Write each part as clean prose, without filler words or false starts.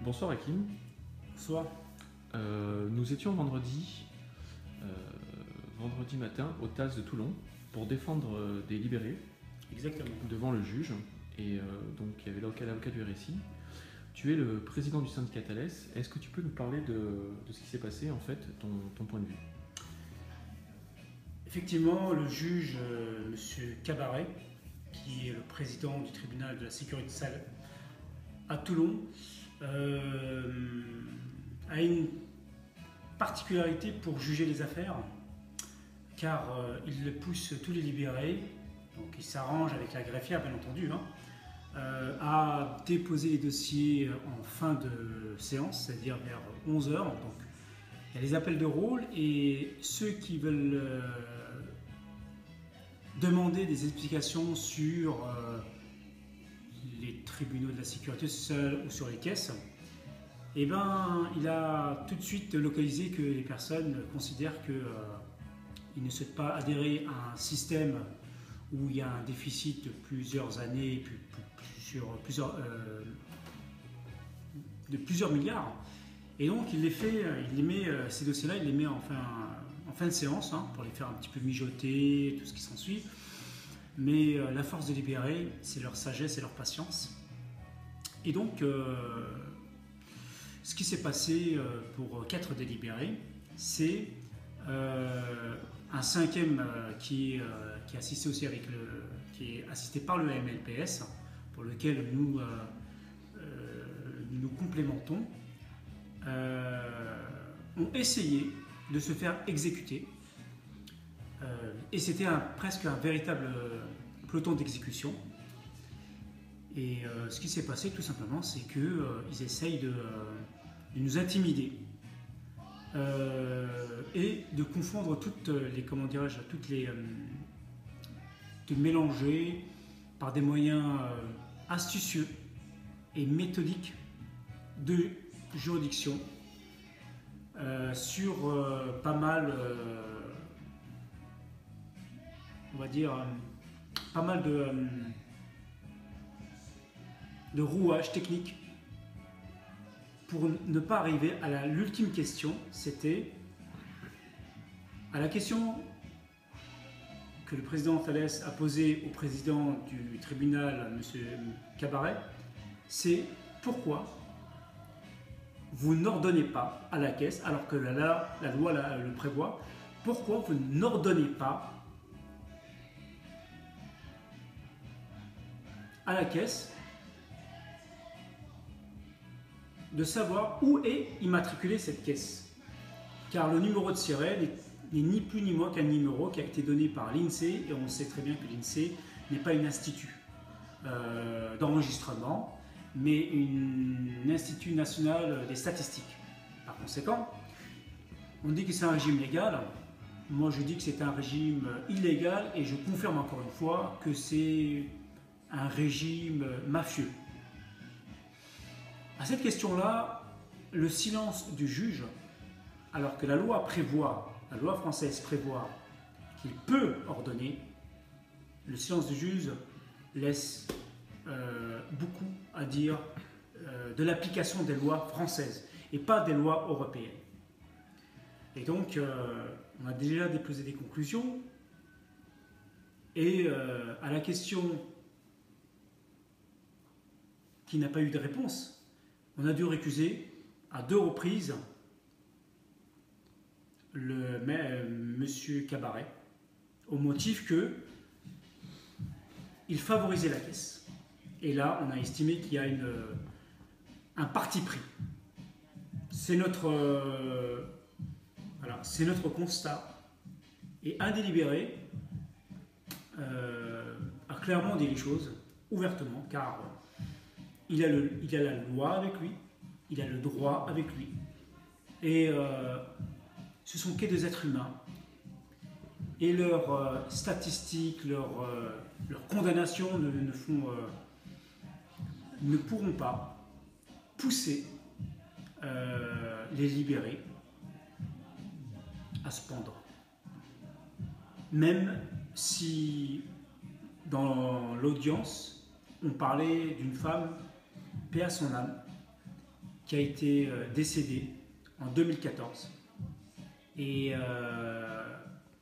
Bonsoir Hakim. Soit. Nous étions euh, vendredi matin au TAS de Toulon pour défendre des libérés Exactement. devant le juge. Et donc il y avait l'avocat du RSI. Tu es le président du syndicat Thales. Est-ce que tu peux nous parler de ce qui s'est passé, en fait, ton point de vue? Effectivement, le juge, M. Cabaret, qui est le président du tribunal de la sécurité sociale à Toulon, a une particularité pour juger les affaires, car il pousse tous les libérés, donc il s'arrange avec la greffière bien entendu, à déposer les dossiers en fin de séance, c'est-à-dire vers 11 heures. Donc il y a les appels de rôle et ceux qui veulent demander des explications sur les tribunaux de la sécurité sociale ou sur les caisses, eh ben, il a tout de suite localisé que les personnes considèrent qu'ils ne souhaitent pas adhérer à un système où il y a un déficit de plusieurs années, de plusieurs milliards. Et donc il met ces dossiers-là, il les met en fin de séance, pour les faire un petit peu mijoter, tout ce qui s'ensuit. Mais la force de libérer, c'est leur sagesse et leur patience. Et donc, ce qui s'est passé pour 4 délibérés, c'est un cinquième qui est assisté aussi qui est assisté par le MLPS, pour lequel nous complémentons, ont essayé de se faire exécuter. Et c'était presque un véritable peloton d'exécution. Et ce qui s'est passé tout simplement, c'est qu'ils essayent de nous intimider et de confondre de mélanger par des moyens astucieux et méthodiques de juridiction sur pas mal, on va dire, pas mal de rouages techniques pour ne pas arriver à l'ultime question. C'était à la question que le président Thales a posée au président du tribunal, M. Cabaret, c'est pourquoi vous n'ordonnez pas à la caisse, alors que la loi le prévoit, pourquoi vous n'ordonnez pas à la caisse de savoir où est immatriculée cette caisse. Car le numéro de siret n'est ni plus ni moins qu'un numéro qui a été donné par l'INSEE, et on sait très bien que l'INSEE n'est pas un institut d'enregistrement, mais un institut national des statistiques. Par conséquent, on dit que c'est un régime légal. Moi, je dis que c'est un régime illégal, et je confirme encore une fois que c'est un régime mafieux. À cette question-là, le silence du juge, alors que la loi française prévoit qu'il peut ordonner, le silence du juge laisse beaucoup à dire de l'application des lois françaises et pas des lois européennes. Et donc, on a déjà déposé des conclusions, et à la question qui n'a pas eu de réponse, on a dû récuser à 2 reprises monsieur Cabaret, au motif qu'il favorisait la caisse. Et là, on a estimé qu'il y a un parti pris. C'est notre constat. Et un délibéré a clairement dit les choses ouvertement, car il a la loi avec lui, il a le droit avec lui. Et ce sont que des êtres humains. Et leurs statistiques, leurs condamnations ne pourront pas pousser les libérés à se pendre. Même si dans l'audience, on parlait d'une femme, paix à son âme, qui a été décédé en 2014 et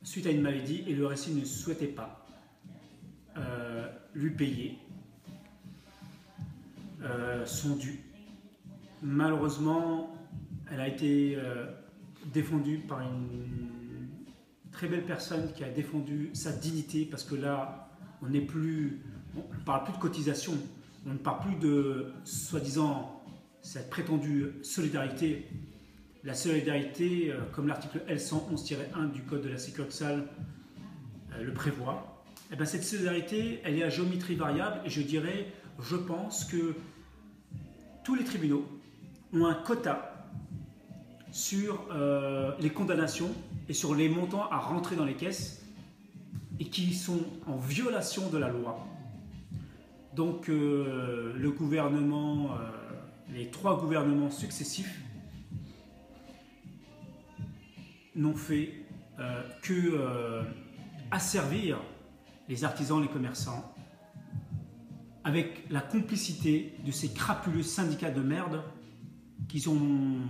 suite à une maladie, et le RSI ne souhaitait pas lui payer son dû. Malheureusement, elle a été défendue par une très belle personne qui a défendu sa dignité, parce que là, on ne parle plus de cotisation, on ne parle plus de soi-disant cette prétendue solidarité. La solidarité, comme l'article L111-1 du Code de la sécurité sociale le prévoit, et bien cette solidarité, elle est à géométrie variable, et je pense que tous les tribunaux ont un quota sur les condamnations et sur les montants à rentrer dans les caisses et qui sont en violation de la loi. Donc le gouvernement, les 3 gouvernements successifs n'ont fait que asservir les artisans, les commerçants, avec la complicité de ces crapuleux syndicats de merde qui n'ont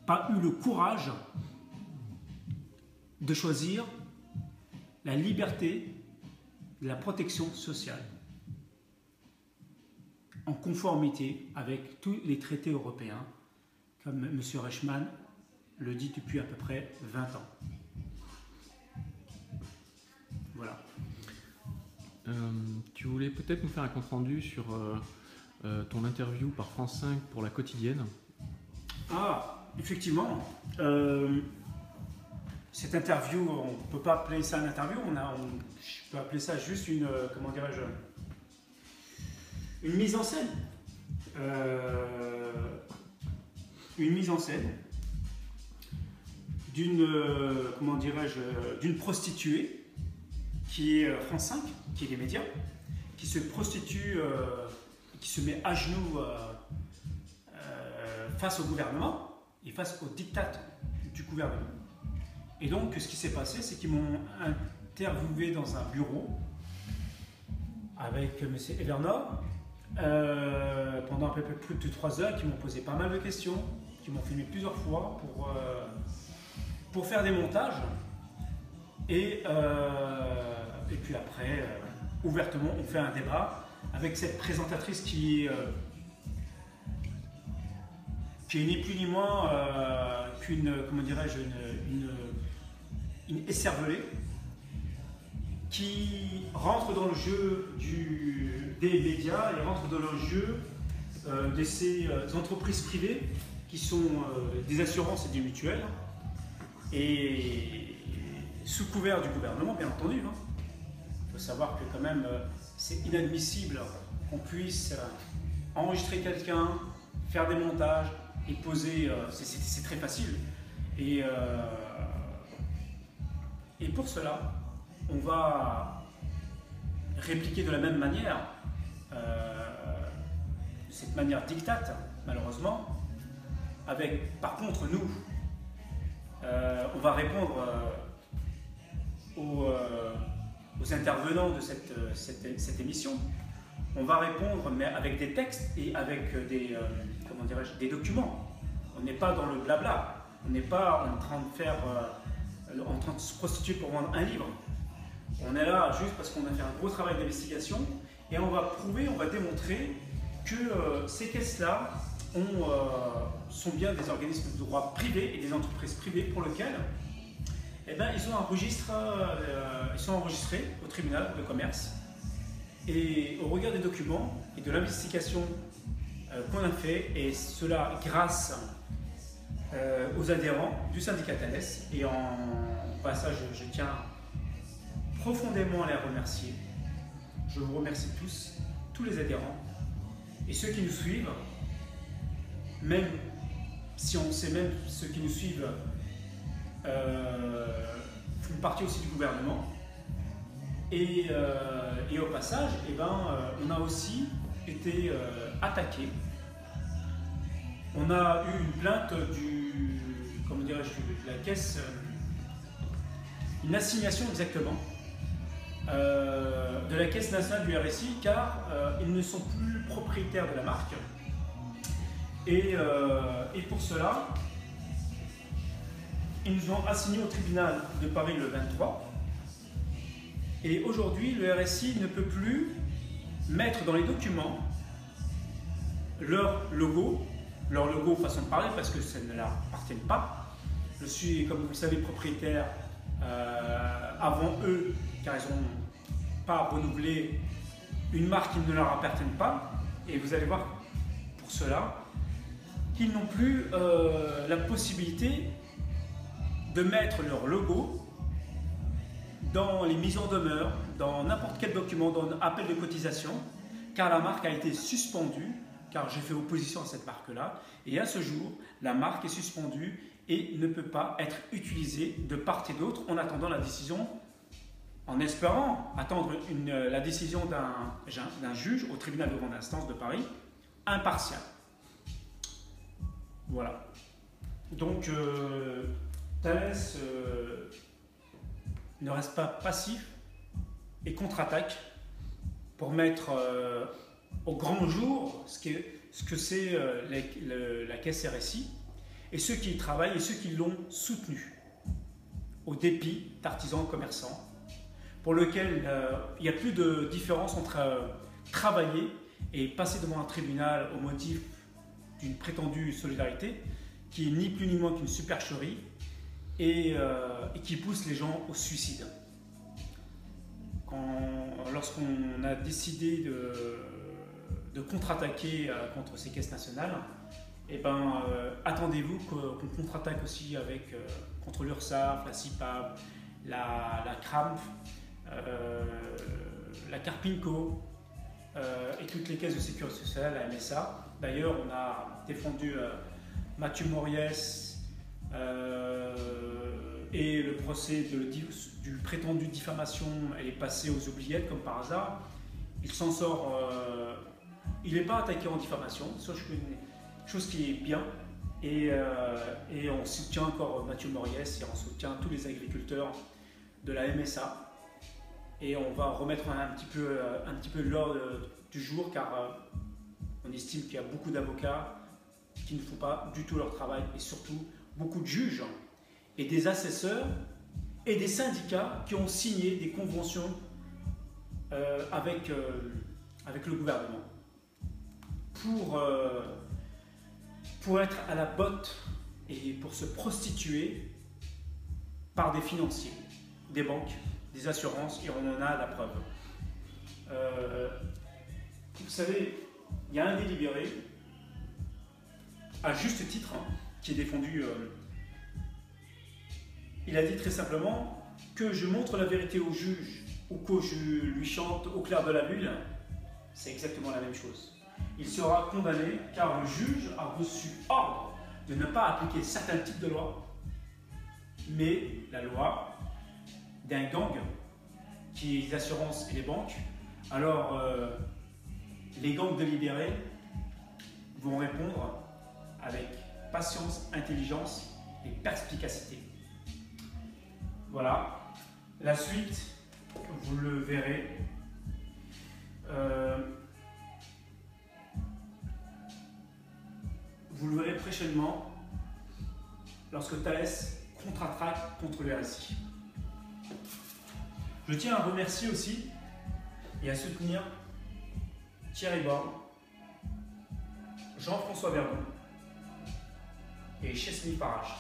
pas eu le courage de choisir la liberté de la protection sociale en conformité avec tous les traités européens, comme M. Reichmann le dit depuis à peu près 20 ans. Voilà. Tu voulais peut-être nous faire un compte-rendu sur ton interview par France 5 pour La Quotidienne. Ah, effectivement. Cette interview, on ne peut pas appeler ça une interview, je peux appeler ça juste une, comment dirais-je, une mise en scène. Une mise en scène d'une, comment dirais-je, d'une prostituée qui est France 5, qui est les médias, qui se prostitue, qui se met à genoux face au gouvernement et face au diktat du gouvernement. Et donc, ce qui s'est passé, c'est qu'ils m'ont interviewé dans un bureau avec M. Evernor pendant un peu plus de 3 heures, qui m'ont posé pas mal de questions, qui m'ont filmé plusieurs fois pour faire des montages. Et puis après, ouvertement, on fait un débat avec cette présentatrice qui est ni plus ni moins qu'une, comment dirais-je, une écervelée qui rentre dans le jeu des médias et rentre dans le jeu de ces entreprises privées qui sont des assurances et des mutuelles, et sous couvert du gouvernement, bien entendu. Il faut savoir que quand même, c'est inadmissible qu'on puisse enregistrer quelqu'un, faire des montages et poser, c'est très facile. Et pour cela, on va répliquer de la même manière, de cette manière dictate, malheureusement, avec, par contre, nous, on va répondre aux intervenants de cette émission. On va répondre, mais avec des textes et avec des, comment dirais-je, des documents. On n'est pas dans le blabla. On n'est pas en train de faire, en train de se prostituer pour vendre un livre. On est là juste parce qu'on a fait un gros travail d'investigation et on va prouver, on va démontrer que ces caisses-là sont bien des organismes de droit privé et des entreprises privées pour lesquelles ils sont enregistrés au tribunal de commerce. Et au regard des documents et de l'investigation qu'on a fait, et cela grâce aux adhérents du syndicat Thales, et en passage, je tiens profondément à les remercier. Je vous remercie tous les adhérents, et ceux qui nous suivent, même si on sait même ceux qui nous suivent font partie aussi du gouvernement. Et au passage, on a aussi été attaqué. On a eu une plainte de la caisse, une assignation exactement, de la Caisse nationale du RSI, car ils ne sont plus propriétaires de la marque. Et pour cela, ils nous ont assignés au tribunal de Paris le 23. Et aujourd'hui, le RSI ne peut plus mettre dans les documents leur logo façon de parler, parce que ça ne leur appartient pas. Je suis, comme vous le savez, propriétaire avant eux, car ils n'ont pas renouvelé une marque qui ne leur appartient pas. Et vous allez voir pour cela qu'ils n'ont plus la possibilité de mettre leur logo dans les mises en demeure, dans n'importe quel document, dans un appel de cotisation, car la marque a été suspendue, car j'ai fait opposition à cette marque-là, et à ce jour, la marque est suspendue et ne peut pas être utilisée de part et d'autre en attendant la décision, en espérant attendre la décision d'un juge au tribunal de grande instance de Paris, impartial. Voilà. Donc, Thales ne reste pas passif et contre-attaque pour mettre au grand jour ce que c'est la caisse RSI et ceux qui y travaillent et ceux qui l'ont soutenu, au dépit d'artisans commerçants, pour lequel il n'y a plus de différence entre travailler et passer devant un tribunal au motif d'une prétendue solidarité, qui est ni plus ni moins qu'une supercherie et qui pousse les gens au suicide. Lorsqu'on a décidé de contre-attaquer contre ces caisses nationales, eh ben, attendez-vous qu'on contre-attaque aussi contre l'URSSAF, la CIPAB, la CRAMP, la Carpinco et toutes les caisses de sécurité sociale, la MSA. D'ailleurs, on a défendu Mathieu Moriès et le procès du prétendu diffamation est passé aux oubliettes comme par hasard. Il s'en sort, il n'est pas attaqué en diffamation, chose qui est bien. Et on soutient encore Mathieu Moriès et on soutient tous les agriculteurs de la MSA. Et on va remettre un petit peu l'ordre du jour, car on estime qu'il y a beaucoup d'avocats qui ne font pas du tout leur travail, et surtout beaucoup de juges et des assesseurs et des syndicats qui ont signé des conventions avec le gouvernement pour être à la botte et pour se prostituer par des financiers, des banques, des assurances, et on en a la preuve. Vous savez, il y a un délibéré, à juste titre, qui est défendu. Il a dit très simplement que je montre la vérité au juge ou que je lui chante au clair de la lune. C'est exactement la même chose. Il sera condamné car le juge a reçu ordre de ne pas appliquer certains types de lois, mais la loi d'un gang qui est les assurances et les banques. Alors, les gangs délibérés vont répondre avec patience, intelligence et perspicacité. Voilà. La suite, vous le verrez. Vous le verrez prochainement lorsque Thales contre-attaque contre le RSI. Je tiens à remercier aussi et à soutenir Thierry Borne, Jean-François Verdon et Chesney Farage.